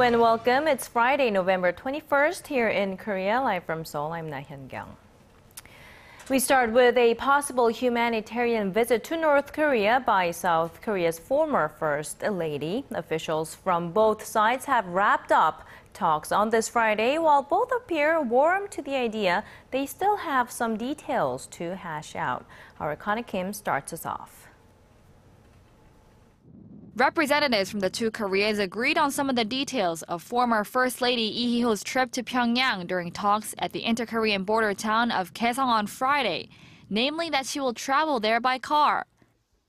and welcome. It's Friday, November 21st here in Korea. Live from Seoul, I'm Laah Hyun-kyung. We start with a possible humanitarian visit to North Korea by South Korea's former First Lady. Officials from both sides have wrapped up talks on this Friday, while both appear warm to the idea. They still have some details to hash out. Our Connie Kim starts us off. Representatives from the two Koreas agreed on some of the details of former First Lady Lee Hee-ho's trip to Pyongyang during talks at the inter-Korean border town of Kaesong on Friday, namely that she will travel there by car.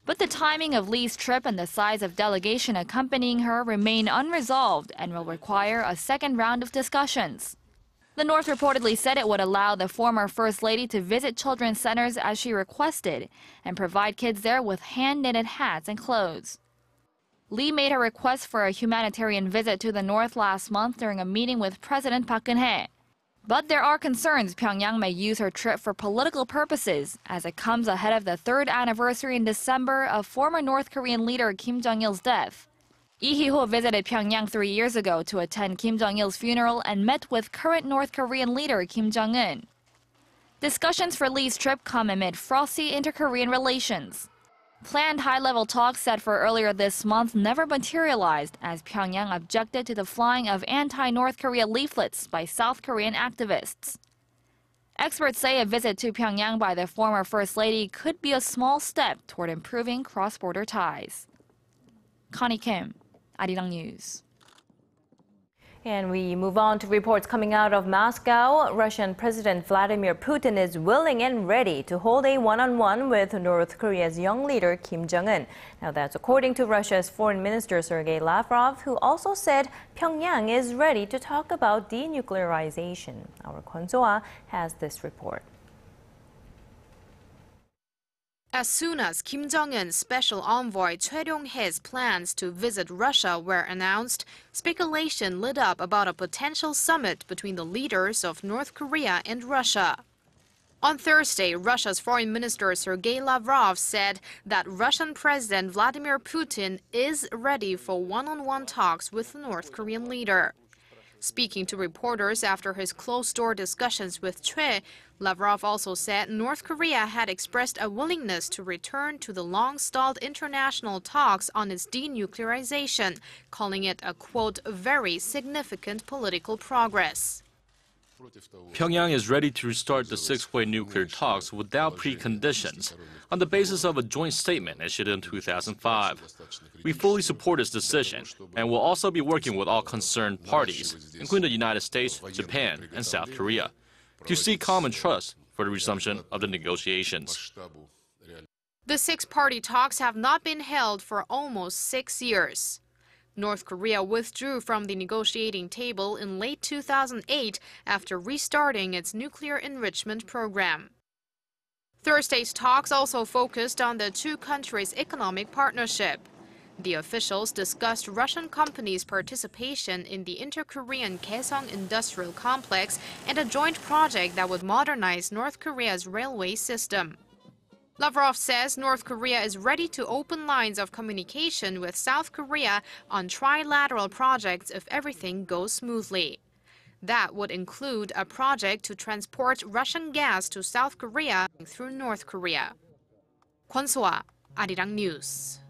But the timing of Lee's trip and the size of delegation accompanying her remain unresolved and will require a second round of discussions. The North reportedly said it would allow the former First Lady to visit children's centers as she requested and provide kids there with hand-knitted hats and clothes. Lee made her request for a humanitarian visit to the North last month during a meeting with President Park Geun-hye. But there are concerns Pyongyang may use her trip for political purposes, as it comes ahead of the third anniversary in December of former North Korean leader Kim Jong-il's death. Lee Hee-ho visited Pyongyang 3 years ago to attend Kim Jong-il's funeral and met with current North Korean leader Kim Jong-un. Discussions for Lee's trip come amid frosty inter-Korean relations. Planned high-level talks set for earlier this month never materialized as Pyongyang objected to the flying of anti-North Korea leaflets by South Korean activists. Experts say a visit to Pyongyang by the former First Lady could be a small step toward improving cross-border ties. Connie Kim, ARIRANG News. And we move on to reports coming out of Moscow. Russian President Vladimir Putin is willing and ready to hold a one-on-one with North Korea's young leader Kim Jong-un. Now that's according to Russia's Foreign Minister Sergei Lavrov, who also said Pyongyang is ready to talk about denuclearization. Our Kwon So-ah has this report. As soon as Kim Jong-un's special envoy Choi Ryong-hae's plans to visit Russia were announced, speculation lit up about a potential summit between the leaders of North Korea and Russia. On Thursday, Russia's Foreign Minister Sergei Lavrov said that Russian President Vladimir Putin is ready for one-on-one talks with the North Korean leader. Speaking to reporters after his closed-door discussions with Choi, Lavrov also said North Korea had expressed a willingness to return to the long-stalled international talks on its denuclearization, calling it a, quote, very significant political progress. Pyongyang is ready to restart the six-way nuclear talks without preconditions, on the basis of a joint statement issued in 2005. We fully support this decision, and will also be working with all concerned parties, including the United States, Japan, and South Korea, to seek common trust for the resumption of the negotiations. The six-party talks have not been held for almost 6 years. North Korea withdrew from the negotiating table in late 2008 after restarting its nuclear enrichment program. Thursday's talks also focused on the two countries' economic partnership. The officials discussed Russian companies' participation in the inter-Korean Kaesong industrial complex and a joint project that would modernize North Korea's railway system. Lavrov says North Korea is ready to open lines of communication with South Korea on trilateral projects if everything goes smoothly. That would include a project to transport Russian gas to South Korea through North Korea. Kwon So-ah, ARIRANG News.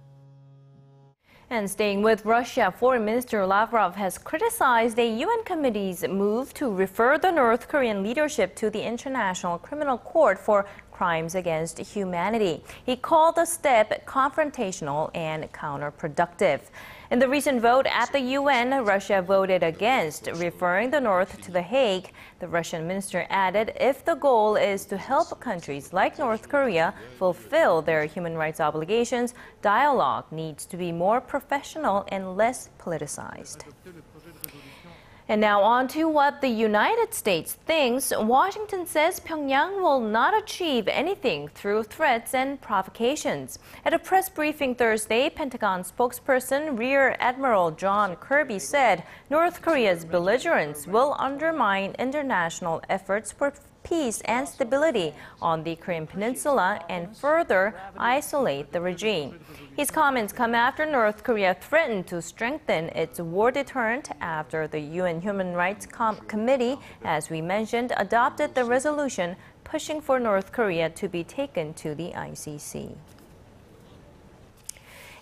And staying with Russia, Foreign Minister Lavrov has criticized a UN committee's move to refer the North Korean leadership to the International Criminal Court for crimes against humanity. He called the step confrontational and counterproductive. In the recent vote at the UN, Russia voted against referring the North to The Hague. The Russian minister added if the goal is to help countries like North Korea fulfill their human rights obligations, dialogue needs to be more professional and less politicized. And now on to what the United States thinks. Washington says Pyongyang will not achieve anything through threats and provocations. At a press briefing Thursday, Pentagon spokesperson Rear Admiral John Kirby said North Korea's belligerence will undermine international efforts for peace and stability on the Korean Peninsula and further isolate the regime. His comments come after North Korea threatened to strengthen its war deterrent after the UN Human Rights Committee, as we mentioned, adopted the resolution pushing for North Korea to be taken to the ICC.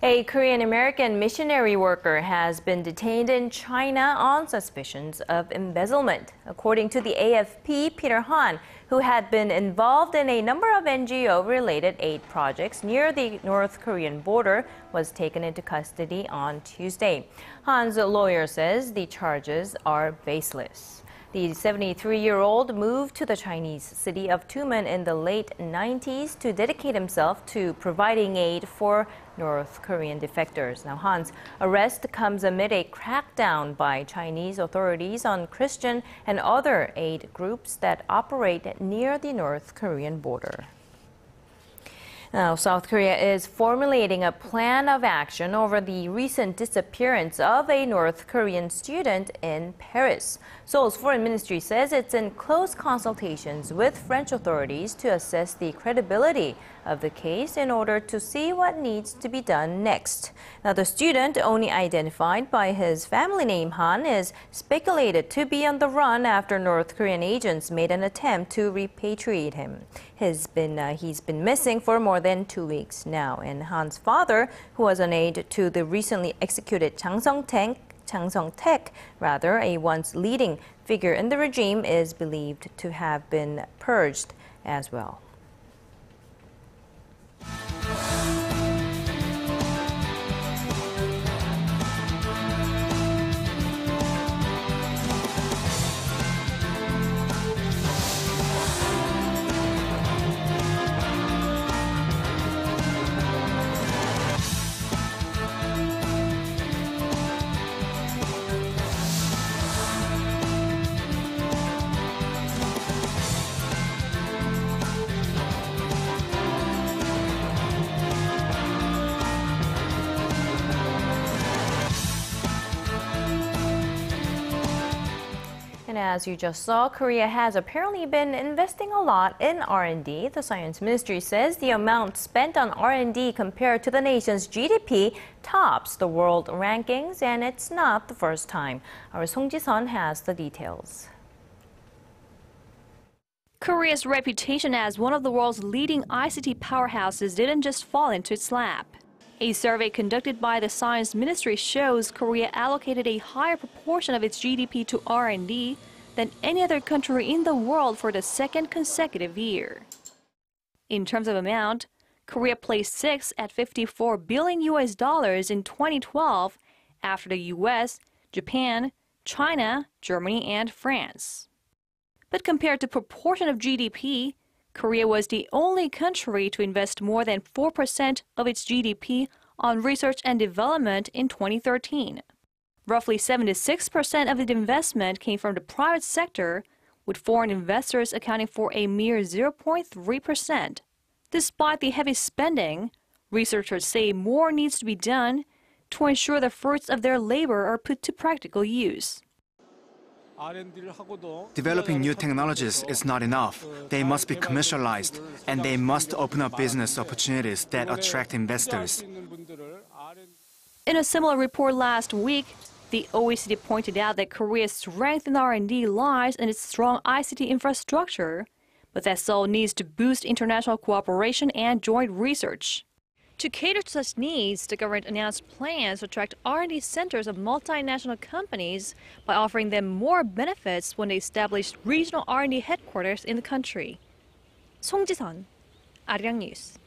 A Korean-American missionary worker has been detained in China on suspicions of embezzlement. According to the AFP, Peter Han, who had been involved in a number of NGO-related aid projects near the North Korean border, was taken into custody on Tuesday. Han's lawyer says the charges are baseless. The 73-year-old moved to the Chinese city of Tumen in the late 90s to dedicate himself to providing aid for North Korean defectors. Now, Han's arrest comes amid a crackdown by Chinese authorities on Christian and other aid groups that operate near the North Korean border. Now, South Korea is formulating a plan of action over the recent disappearance of a North Korean student in Paris. Seoul's foreign ministry says it's in close consultations with French authorities to assess the credibility of the case in order to see what needs to be done next. Now, the student, only identified by his family name Han, is speculated to be on the run after North Korean agents made an attempt to repatriate him. He's been missing for more than 2 weeks now, and Han's father, who was an aide to the recently executed Chang Song-taek, a once leading figure in the regime, is believed to have been purged as well. And as you just saw, Korea has apparently been investing a lot in R&D. The Science Ministry says the amount spent on R&D compared to the nation's GDP tops the world rankings, and it's not the first time. Our Song Ji-sun has the details. Korea's reputation as one of the world's leading ICT powerhouses didn't just fall into its lap. A survey conducted by the Science Ministry shows Korea allocated a higher proportion of its GDP to R&D than any other country in the world for the second consecutive year. In terms of amount, Korea placed sixth at $54 billion in 2012 after the US, Japan, China, Germany, and France. But compared to proportion of GDP, Korea was the only country to invest more than 4% of its GDP on research and development in 2013. Roughly 76% of the investment came from the private sector, with foreign investors accounting for a mere 0.3%. Despite the heavy spending, researchers say more needs to be done to ensure the fruits of their labor are put to practical use. Developing new technologies is not enough. They must be commercialized, and they must open up business opportunities that attract investors. In a similar report last week, the OECD pointed out that Korea's strength in R&D lies in its strong ICT infrastructure, but that Seoul needs to boost international cooperation and joint research. To cater to such needs, the government announced plans to attract R&D centers of multinational companies by offering them more benefits when they establish regional R&D headquarters in the country. Song Ji-sun, ARIRANG News.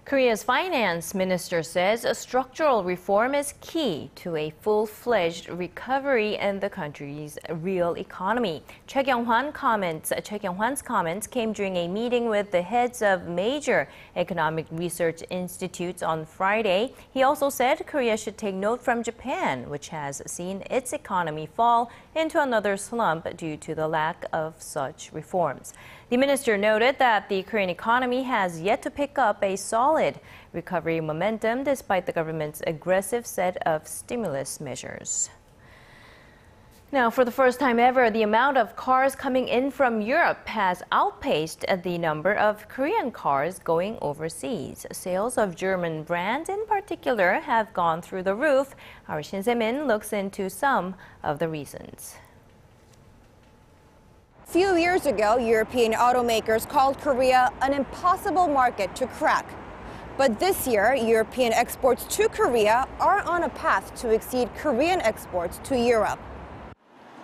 Korea's finance minister says a structural reform is key to a full-fledged recovery in the country's real economy. Choi Kyung-hwan's comments came during a meeting with the heads of major economic research institutes on Friday. He also said Korea should take note from Japan, which has seen its economy fall into another slump due to the lack of such reforms. The minister noted that the Korean economy has yet to pick up a solid recovery momentum despite the government's aggressive set of stimulus measures. Now, for the first time ever, the amount of cars coming in from Europe has outpaced the number of Korean cars going overseas. Sales of German brands in particular have gone through the roof. Our Shin Se-min looks into some of the reasons. A few years ago, European automakers called Korea an impossible market to crack. But this year, European exports to Korea are on a path to exceed Korean exports to Europe.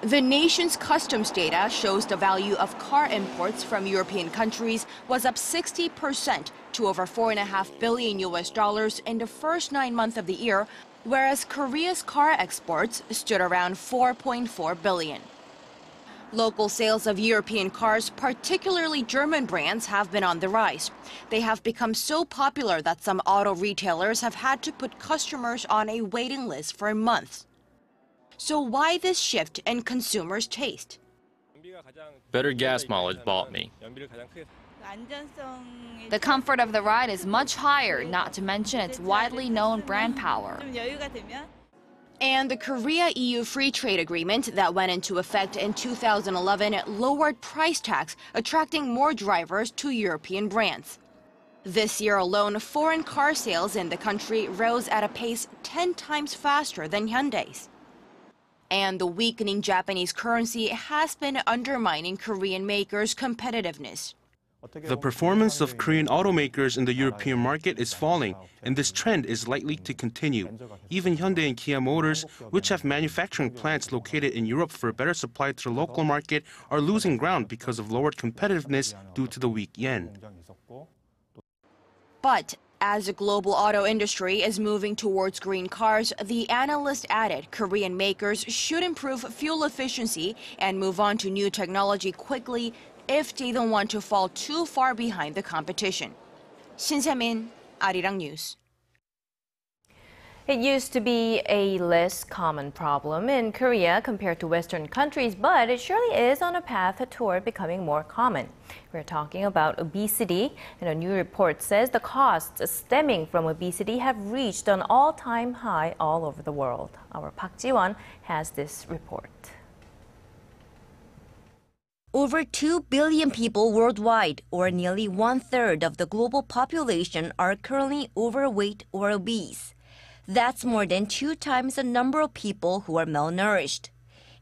The nation's customs data shows the value of car imports from European countries was up 60% to over $4.5 billion in the first 9 months of the year, whereas Korea's car exports stood around $4.4 billion. Local sales of European cars, particularly German brands, have been on the rise. They have become so popular that some auto retailers have had to put customers on a waiting list for months. So why this shift in consumers' taste? Better gas mileage bought me. The comfort of the ride is much higher, not to mention its widely known brand power. And the Korea-EU Free Trade Agreement that went into effect in 2011 lowered price tags, attracting more drivers to European brands. This year alone, foreign car sales in the country rose at a pace 10 times faster than Hyundai's. And the weakening Japanese currency has been undermining Korean makers' competitiveness. The performance of Korean automakers in the European market is falling, and this trend is likely to continue. Even Hyundai and Kia Motors, which have manufacturing plants located in Europe for a better supply to the local market, are losing ground because of lowered competitiveness due to the weak yen. But as the global auto industry is moving towards green cars, the analyst added Korean makers should improve fuel efficiency and move on to new technology quickly if they don't want to fall too far behind the competition. Shin Se-min, ARIRANG News. It used to be a less common problem in Korea compared to Western countries, but it surely is on a path toward becoming more common. We're talking about obesity, and a new report says the costs stemming from obesity have reached an all-time high all over the world. Our Park Ji-won has this report. Over 2 billion people worldwide, or nearly 1/3 of the global population, are currently overweight or obese. That's more than 2 times the number of people who are malnourished.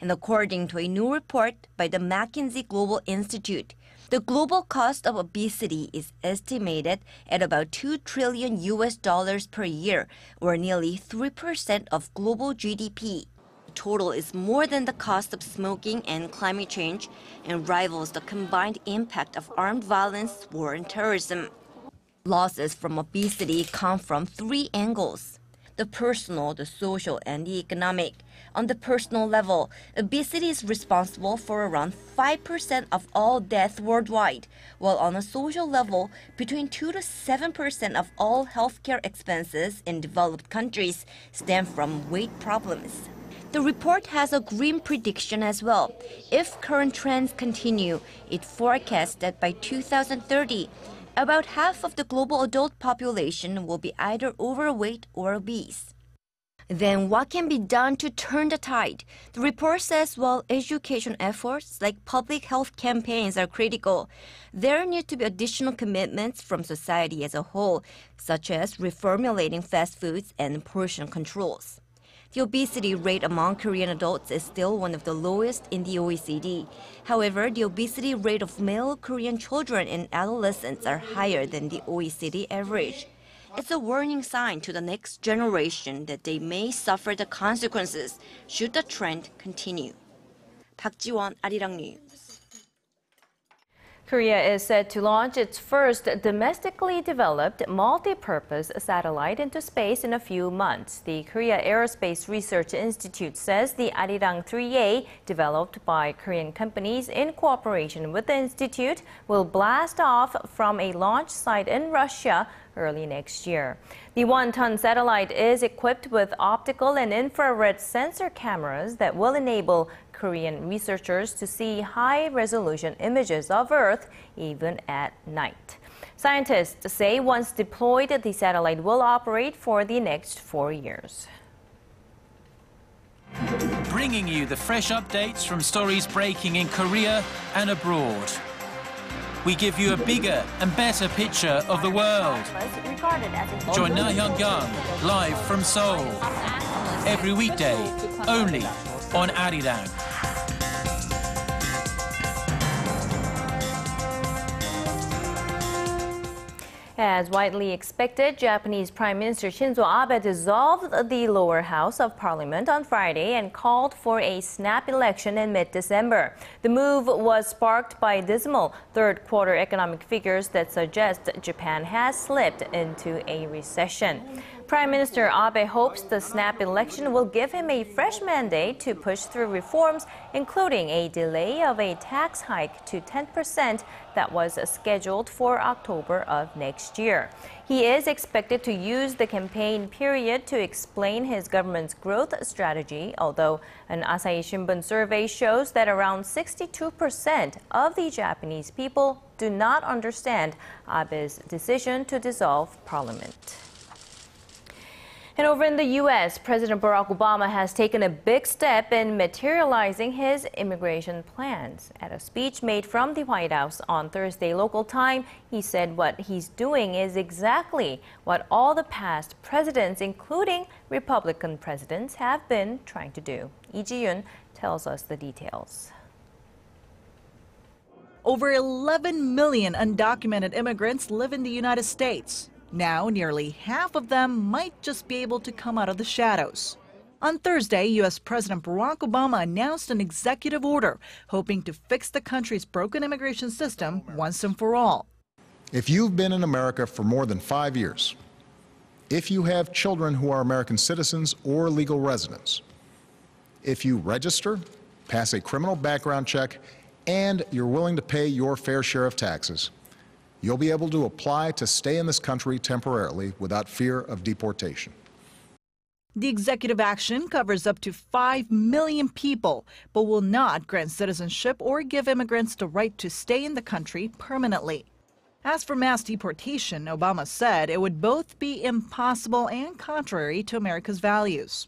And according to a new report by the McKinsey Global Institute, the global cost of obesity is estimated at about $2 trillion per year, or nearly 3% of global GDP. The total is more than the cost of smoking and climate change and rivals the combined impact of armed violence, war, and terrorism. Losses from obesity come from 3 angles: the personal, the social, and the economic. On the personal level, obesity is responsible for around 5% of all deaths worldwide, while on a social level, between 2 to 7% of all healthcare expenses in developed countries stem from weight problems. The report has a grim prediction as well. If current trends continue, it forecasts that by 2030, about half of the global adult population will be either overweight or obese. Then what can be done to turn the tide? The report says while education efforts like public health campaigns are critical, there need to be additional commitments from society as a whole, such as reformulating fast foods and portion controls. The obesity rate among Korean adults is still one of the lowest in the OECD. However, the obesity rate of male Korean children and adolescents are higher than the OECD average. It's a warning sign to the next generation that they may suffer the consequences should the trend continue. Park Ji-won, ARIRANG News. Korea is set to launch its first domestically developed multipurpose satellite into space in a few months. The Korea Aerospace Research Institute says the ARIRANG 3A, developed by Korean companies in cooperation with the institute, will blast off from a launch site in Russia early next year. The 1-ton satellite is equipped with optical and infrared sensor cameras that will enable Korean researchers to see high-resolution images of Earth even at night. Scientists say once deployed, the satellite will operate for the next 4 years. bringing you the fresh updates from stories breaking in Korea and abroad. We give you a bigger and better picture of the world. Join Laah Hyun-kyung live from Seoul. Every weekday, only on ARIRANG. As widely expected, Japanese Prime Minister Shinzo Abe dissolved the lower house of parliament on Friday and called for a snap election in mid-December. The move was sparked by dismal third-quarter economic figures that suggest Japan has slipped into a recession. Prime Minister Abe hopes the snap election will give him a fresh mandate to push through reforms, including a delay of a tax hike to 10% that was scheduled for October of next year. He is expected to use the campaign period to explain his government's growth strategy, although an Asahi Shimbun survey shows that around 62% of the Japanese people do not understand Abe's decision to dissolve parliament. And over in the U.S., President Barack Obama has taken a big step in materializing his immigration plans. At a speech made from the White House on Thursday local time, he said what he's doing is exactly what all the past presidents, including Republican presidents, have been trying to do. Lee Ji-yoon tells us the details. Over 11 million undocumented immigrants live in the United States. Now, nearly half of them might just be able to come out of the shadows. On Thursday, U.S. President Barack Obama announced an executive order hoping to fix the country's broken immigration system once and for all. If you've been in America for more than 5 years, if you have children who are American citizens or legal residents, if you register, pass a criminal background check, and you're willing to pay your fair share of taxes, you'll be able to apply to stay in this country temporarily without fear of deportation. The executive action covers up to 5 million people, but will not grant citizenship or give immigrants the right to stay in the country permanently. As for mass deportation, Obama said it would both be impossible and contrary to America's values.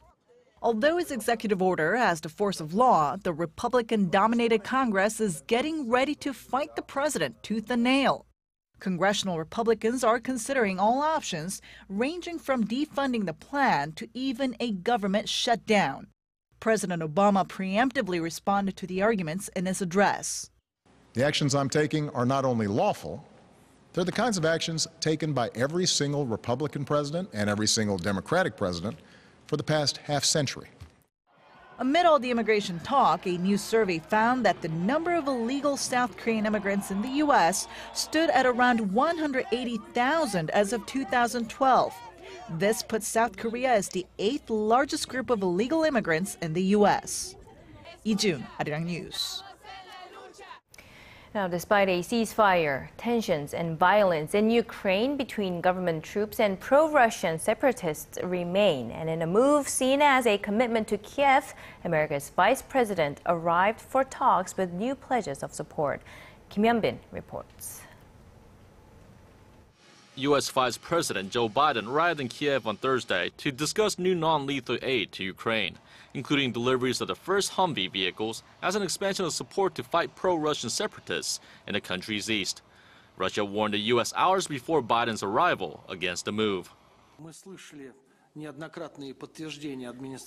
Although his executive order has the force of law, the Republican-dominated Congress is getting ready to fight the president tooth and nail. Congressional Republicans are considering all options, ranging from defunding the plan to even a government shutdown. President Obama preemptively responded to the arguments in his address. The actions I'm taking are not only lawful, they're the kinds of actions taken by every single Republican president and every single Democratic president for the past half-century. Amid all the immigration talk, a new survey found that the number of illegal South Korean immigrants in the U.S. stood at around 180,000 as of 2012. This puts South Korea as the 8th largest group of illegal immigrants in the U.S. Lee Ji-yoon, ARIRANG News. Now, despite a ceasefire, tensions and violence in Ukraine between government troops and pro-Russian separatists remain. And in a move seen as a commitment to Kiev, America's vice president arrived for talks with new pledges of support. Kim Hyun-bin reports. U.S. Vice President Joe Biden arrived in Kiev on Thursday to discuss new non-lethal aid to Ukraine, including deliveries of the first Humvee vehicles as an expansion of support to fight pro-Russian separatists in the country's east. Russia warned the U.S. hours before Biden's arrival against the move.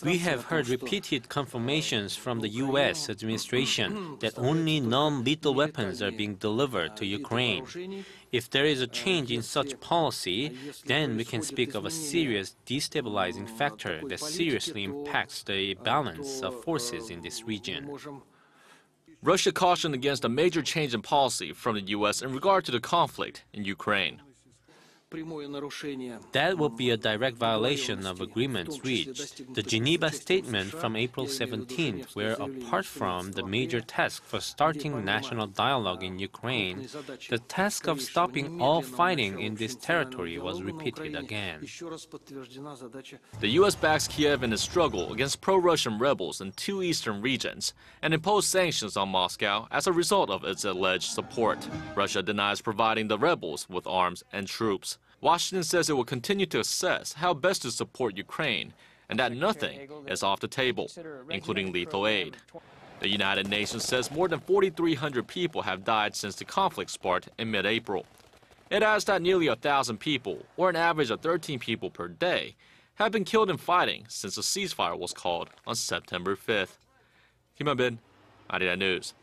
We have heard repeated confirmations from the U.S. administration that only non-lethal weapons are being delivered to Ukraine. If there is a change in such policy, then we can speak of a serious destabilizing factor that seriously impacts the balance of forces in this region. Russia cautioned against a major change in policy from the U.S. in regard to the conflict in Ukraine. That would be a direct violation of agreements reached. The Geneva Statement from April 17th, where apart from the major task for starting national dialogue in Ukraine, the task of stopping all fighting in this territory was repeated again. The U.S. backs Kiev in its struggle against pro-Russian rebels in 2 eastern regions and imposed sanctions on Moscow as a result of its alleged support. Russia denies providing the rebels with arms and troops. Washington says it will continue to assess how best to support Ukraine and that nothing is off the table, including lethal aid. The United Nations says more than 4,300 people have died since the conflict sparked in mid-April. It adds that nearly 1,000 people, or an average of 13 people per day, have been killed in fighting since a ceasefire was called on September 5th. Kim Hyun-bin, ARIRANG News.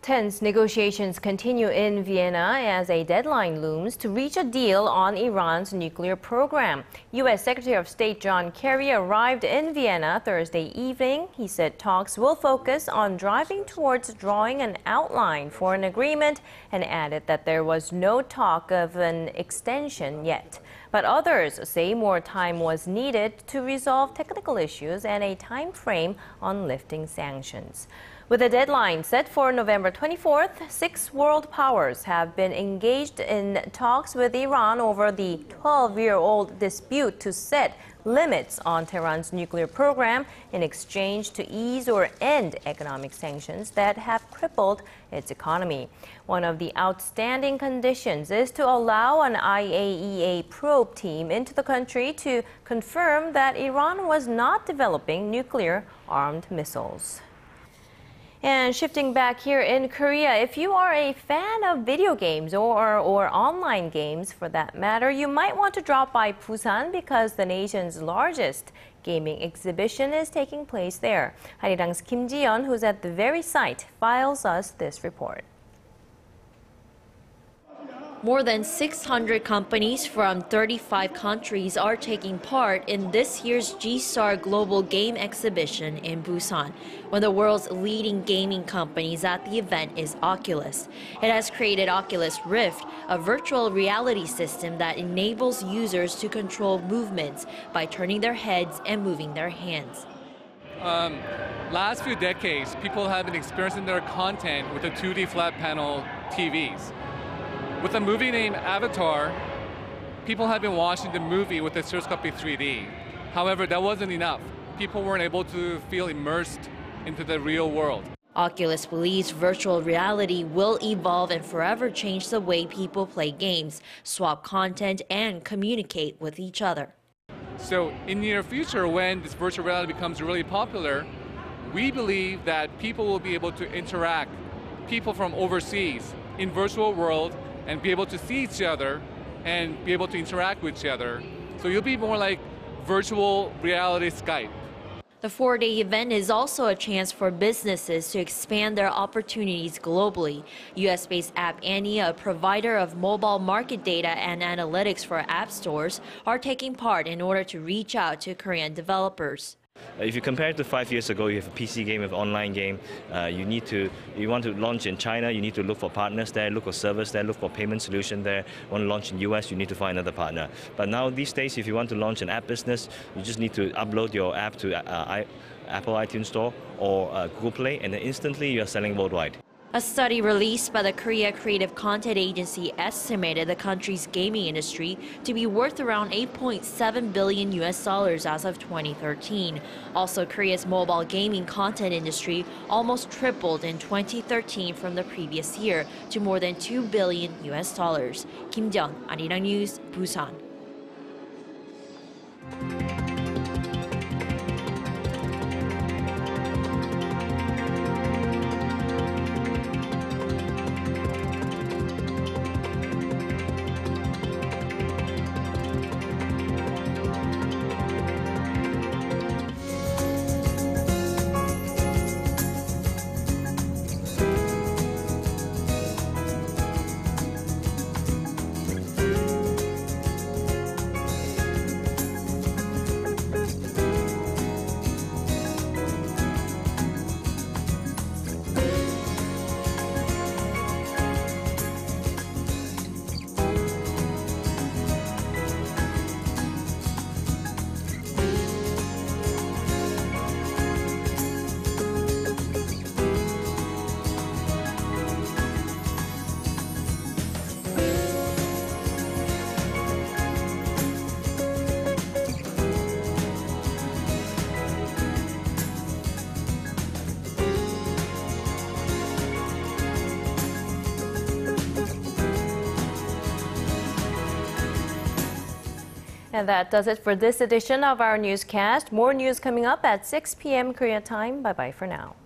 Tense negotiations continue in Vienna as a deadline looms to reach a deal on Iran's nuclear program. U.S. Secretary of State John Kerry arrived in Vienna Thursday evening. He said talks will focus on driving towards drawing an outline for an agreement and added that there was no talk of an extension yet. But others say more time was needed to resolve technical issues and a time frame on lifting sanctions. With a deadline set for November 24th, 6 world powers have been engaged in talks with Iran over the 12-year-old dispute to set limits on Tehran's nuclear program in exchange to ease or end economic sanctions that have crippled its economy. One of the outstanding conditions is to allow an IAEA probe team into the country to confirm that Iran was not developing nuclear-armed missiles. And shifting back here in Korea, if you are a fan of video games or online games for that matter, you might want to drop by Busan because the nation's largest gaming exhibition is taking place there. ARIRANG's Kim Ji-yeon, who's at the very site, files us this report. More than 600 companies from 35 countries are taking part in this year's G-Star Global Game Exhibition in Busan. One of the world's leading gaming companies at the event is Oculus. It has created Oculus Rift, a virtual reality system that enables users to control movements by turning their heads and moving their hands. Last few decades, people have been experiencing their content with the 2D flat panel TVs. With a movie named Avatar, people have been watching the movie with the stereoscopic 3D. However, that wasn't enough. People weren't able to feel immersed into the real world. Oculus believes virtual reality will evolve and forever change the way people play games, swap content, and communicate with each other. So in the near future, when this virtual reality becomes really popular, we believe that people will be able to interact, people from overseas, in virtual world, and be able to see each other and be able to interact with each other. So you'll be more like virtual reality Skype. The 4-day event is also a chance for businesses to expand their opportunities globally. US-based App Annie, a provider of mobile market data and analytics for app stores, are taking part in order to reach out to Korean developers. If you compare it to 5 years ago, you have a PC game, you have an online game. You want to launch in China, you need to look for partners there, look for servers there, look for payment solution there. Want to launch in US, you need to find another partner. But now these days, if you want to launch an app business, you just need to upload your app to Apple iTunes Store or Google Play, and then instantly you are selling worldwide. A study released by the Korea Creative Content Agency estimated the country's gaming industry to be worth around $8.7 billion as of 2013. Also, Korea's mobile gaming content industry almost tripled in 2013 from the previous year to more than $2 billion. Kim Ji-yeon, ARIRANG News, Busan. And that does it for this edition of our newscast. More news coming up at 6 p.m. Korea time. Bye-bye for now.